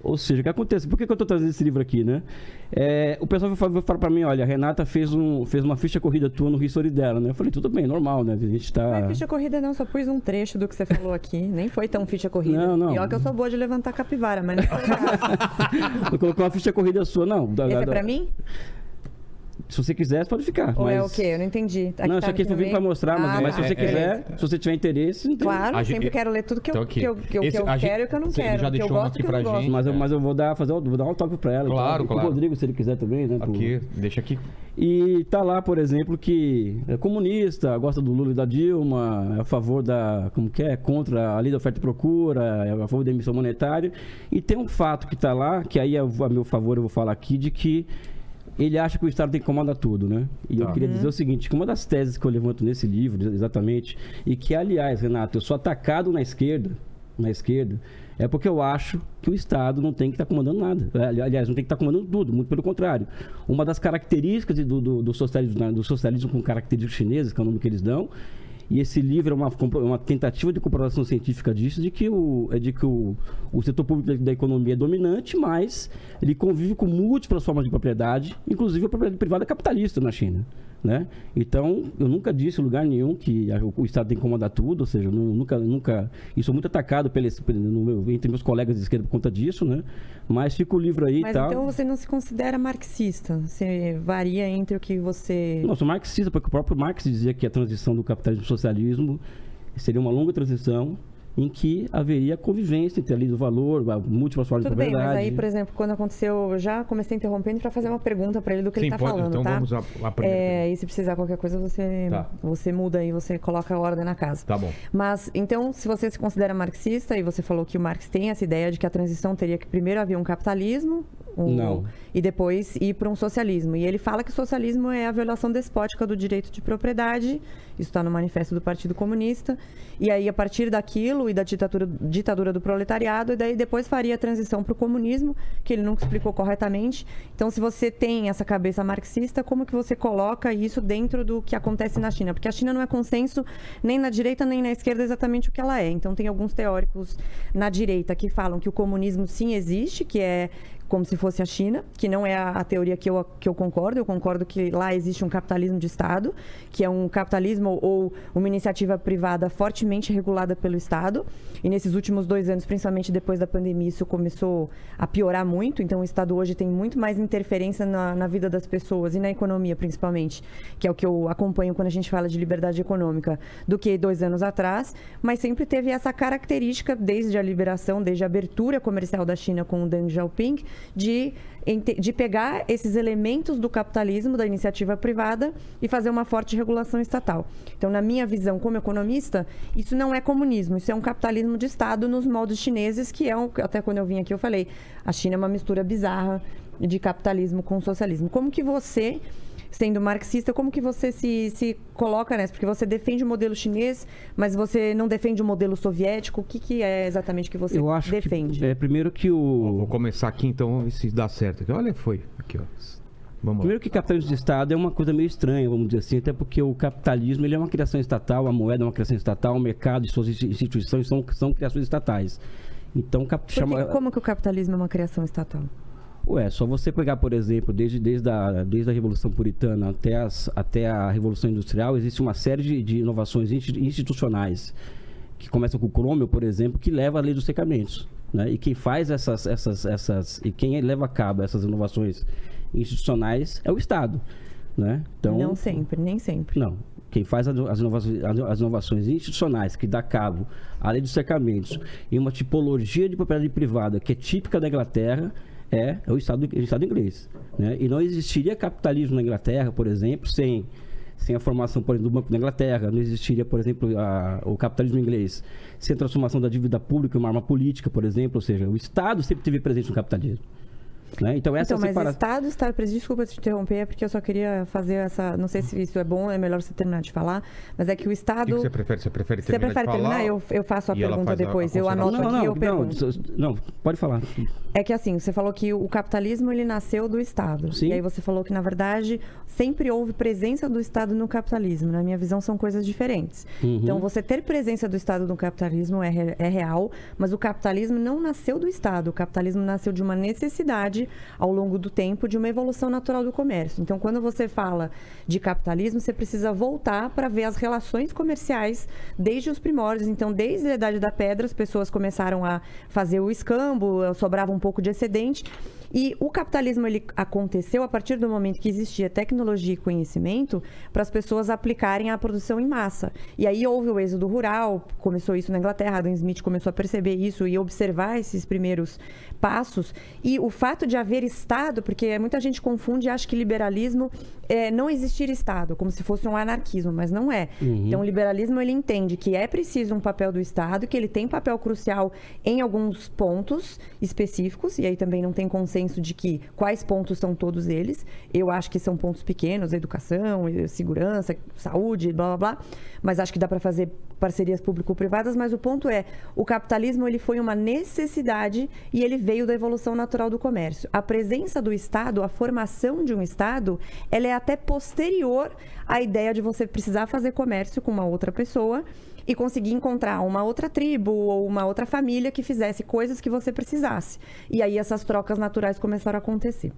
Ou seja, o que acontece? Por que eu estou trazendo esse livro aqui, né? O pessoal vai falar para mim, olha, a Renata fez uma ficha corrida tua no history dela, né? Eu falei, tudo bem, normal, né? A gente tá... Não é ficha corrida não, só pus um trecho do que você falou aqui. Nem foi tão ficha corrida. Não. Pior que eu sou boa de levantar capivara, mas não foi. Eu coloquei uma ficha corrida sua, não. Esse é pra mim? Se você quiser, pode ficar. Ou mas... é o quê? Eu não entendi. Aqui não, tá isso aqui eu vim para mostrar, mas se você quiser, se você tiver interesse... Não tem... Claro, eu sempre quero ler tudo que eu quero e o que eu não quero. Já deixou uma aqui pra gente. Mas eu vou dar um toque para ela. Claro, claro. O Rodrigo, se ele quiser também, né? Aqui, deixa aqui. E tá lá, por exemplo, que é comunista, gosta do Lula e da Dilma, é a favor da... Como que é? Contra a lei da oferta e procura, é a favor da emissão monetária. E tem um fato que tá lá, que aí a meu favor eu vou falar aqui, de que ele acha que o Estado tem que comandar tudo, né? E eu queria dizer o seguinte, que uma das teses que eu levanto nesse livro, exatamente, e que, aliás, Renato, eu sou atacado na esquerda, é porque eu acho que o Estado não tem que estar comandando nada. Aliás, não tem que estar comandando tudo, muito pelo contrário. Uma das características do socialismo com características chinesas, que é o nome que eles dão, e esse livro é uma tentativa de comprovação científica disso, de que o setor público da economia é dominante, mas ele convive com múltiplas formas de propriedade, inclusive a propriedade privada capitalista na China, né? Então, eu nunca disse em lugar nenhum que o Estado tem que comandar tudo, ou seja, nunca... E sou muito atacado entre meus colegas de esquerda por conta disso, né? Mas fica o livro aí e tal. Mas então você não se considera marxista? Você varia entre o que você... Não, eu sou marxista, porque o próprio Marx dizia que a transição do capitalismo para o socialismo seria uma longa transição em que haveria convivência entre a lei do valor, múltiplas formas de propriedade. Tudo bem, mas aí, por exemplo, quando aconteceu, eu já comecei interrompendo para fazer uma pergunta para ele do que ele está falando, então tá? Vamos à primeira. E se precisar qualquer coisa, você muda aí, você coloca a ordem na casa. Tá bom. Mas, então, se você se considera marxista, e você falou que o Marx tem essa ideia de que a transição teria que primeiro haver um capitalismo, e depois ir para um socialismo. E ele fala que o socialismo é a violação despótica do direito de propriedade, isso está no manifesto do Partido Comunista, e aí a partir daquilo e da ditadura do proletariado, e daí depois faria a transição para o comunismo, que ele nunca explicou corretamente. Então, se você tem essa cabeça marxista, como que você coloca isso dentro do que acontece na China? Porque a China não é consenso nem na direita nem na esquerda exatamente o que ela é. Então, tem alguns teóricos na direita que falam que o comunismo sim existe, que é como se fosse a China, que não é a teoria que eu concordo. Eu concordo que lá existe um capitalismo de Estado, que é um capitalismo ou uma iniciativa privada fortemente regulada pelo Estado. E nesses últimos 2 anos, principalmente depois da pandemia, isso começou a piorar muito. Então, o Estado hoje tem muito mais interferência na vida das pessoas e na economia, principalmente, que é o que eu acompanho quando a gente fala de liberdade econômica, do que 2 anos atrás. Mas sempre teve essa característica, desde a liberação, desde a abertura comercial da China com o Deng Xiaoping, de pegar esses elementos do capitalismo, da iniciativa privada, e fazer uma forte regulação estatal. Então, na minha visão como economista, isso não é comunismo, isso é um capitalismo de Estado nos moldes chineses, que é até quando eu vim aqui eu falei, a China é uma mistura bizarra de capitalismo com socialismo. Como que você, sendo marxista, como que você se coloca nessa? Porque você defende o modelo chinês, mas você não defende o modelo soviético. O que é exatamente que você defende? Primeiro que Vou começar aqui, então, vamos ver se dá certo. Olha, foi. Aqui, ó. Vamos Primeiro que capitalismo de Estado é uma coisa meio estranha, vamos dizer assim, até porque o capitalismo ele é uma criação estatal, a moeda é uma criação estatal, o mercado e suas instituições são criações estatais. Então, como que o capitalismo é uma criação estatal? Só você pegar, por exemplo, desde a Revolução Puritana até a Revolução Industrial, existe uma série de inovações institucionais, que começam com o Cromwell, por exemplo, que leva à lei dos secamentos, né? E quem faz e quem leva a cabo essas inovações institucionais é o Estado, né? Então, não sempre, nem sempre. Não. Quem faz as inovações institucionais, que dá cabo à lei dos cercamentos e uma tipologia de propriedade privada que é típica da Inglaterra, é o Estado inglês, né? E não existiria capitalismo na Inglaterra, por exemplo, sem a formação, por exemplo, do Banco da Inglaterra. Não existiria, por exemplo, o capitalismo inglês sem a transformação da dívida pública em uma arma política, por exemplo. Ou seja, o Estado sempre esteve presente no capitalismo. Né? Então, essa mas Estado, Estado, desculpa te interromper, é porque eu só queria fazer essa... Não sei se isso é bom, é melhor você terminar de falar, mas é que o Estado... O que você prefere? Você prefere terminar de falar? Terminar? Eu faço a pergunta depois. Eu anoto aqui e eu pergunto. Não, pode falar. É que assim, você falou que o capitalismo, ele nasceu do Estado. Sim. E aí você falou que, na verdade, sempre houve presença do Estado no capitalismo. Na minha visão, são coisas diferentes. Então, você ter presença do Estado no capitalismo é real, mas o capitalismo não nasceu do Estado. O capitalismo nasceu de uma necessidade, ao longo do tempo, de uma evolução natural do comércio. Então, quando você fala de capitalismo, você precisa voltar para ver as relações comerciais desde os primórdios. Então, desde a Idade da Pedra, as pessoas começaram a fazer o escambo, sobrava um pouco de excedente. E o capitalismo, ele aconteceu a partir do momento que existia tecnologia e conhecimento para as pessoas aplicarem a produção em massa. E aí houve o êxodo rural, começou isso na Inglaterra, Adam Smith começou a perceber isso e observar esses primeiros passos. E o fato de haver Estado, porque muita gente confunde e acha que liberalismo é não existir Estado, como se fosse um anarquismo, mas não é. Então, o liberalismo, ele entende que é preciso um papel do Estado, que ele tem papel crucial em alguns pontos específicos, e aí também não tem consenso de que quais pontos são todos eles. Eu acho que são pontos pequenos, educação, segurança, saúde, blá, blá, blá. Mas acho que dá para fazer parcerias público-privadas. Mas o ponto é, o capitalismo, ele foi uma necessidade e ele veio da evolução natural do comércio. A presença do Estado, a formação de um Estado, ela é até posterior à ideia de você precisar fazer comércio com uma outra pessoa e conseguir encontrar uma outra tribo ou uma outra família que fizesse coisas que você precisasse. E aí essas trocas naturais começaram a acontecer.